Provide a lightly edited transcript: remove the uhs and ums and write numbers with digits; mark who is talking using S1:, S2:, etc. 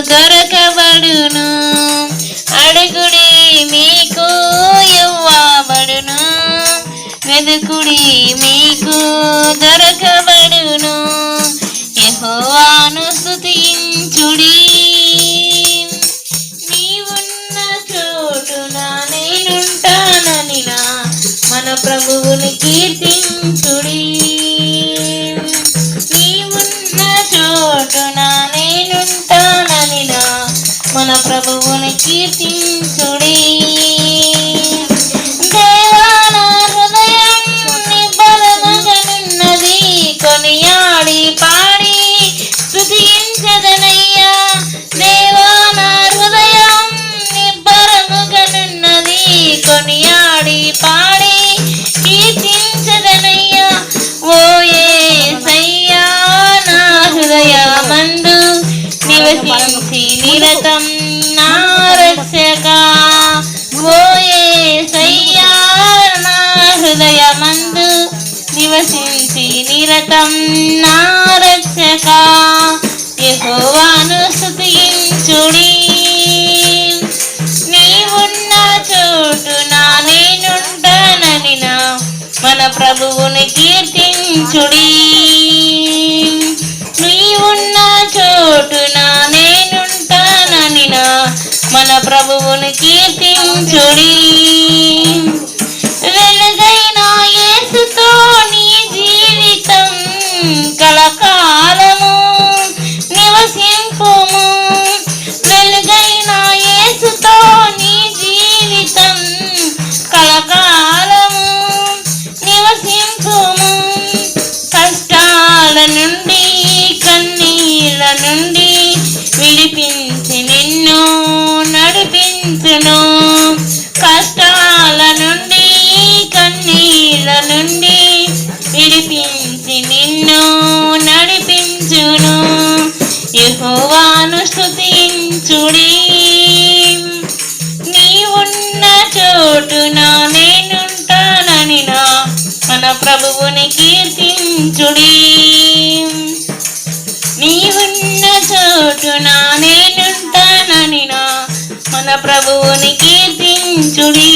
S1: దొరకబడును. అడుగుడి మీకు ఇవ్వబడును, వెదుకుడి మీకు దొరకబడును. యెహోవాను స్తుతించుడి, నీవున్న చోటున నేనుంటానని మన ప్రభువుని కీర్తించుడి. నీవున్న చోటున నేనుంటానని మన ప్రభువుని కీర్తించుడి. దేవా నా హృదయం నిబ్బరముగనున్నది, కొనియాడి పాడి స్తుతించెదనయ్యా. దేవా నా హృదయం నిబ్బరముగనున్నది, కొనియాడి పాడి కీర్తించెదనయ్యా. ఓ యేసయ్యా నా హృదయమందు నివసించి నిరతం నా రక్షకా. ఓ యేసయ్యా నా హృదయమందు నివసించి నిరతం నా రక్షకా. యెహోవాను స్తుతించుడి, నీవున్న చోటున నేనుంటానని మన ప్రభువుని కీర్తించుడి. నీవున్న చోటున నేనుంటానని మన ప్రభువుని కీర్తించుడి. వెలుగైన యేసుతో నీ జీవితం కలకాలము నివసింపుము. వెలుగైన యేసుతో నీ జీవితం కలకాలము నివసింపుము. కష్టాల నుండి కన్నీళ్ళ నుండి విడిపించి నిన్ను నడిపించును. కష్టాల నుండి కన్నీళ్ళ నుండి విడిపించి నిన్ను నడిపించును. యెహోవాను స్తుతించుడి, నీవున్న చోటున నేనుంటానని మన ప్రభువుని కీర్తించుడి. నీవున్న చోటున నేనుంటానని మన ప్రభువుని కీర్తించుడి.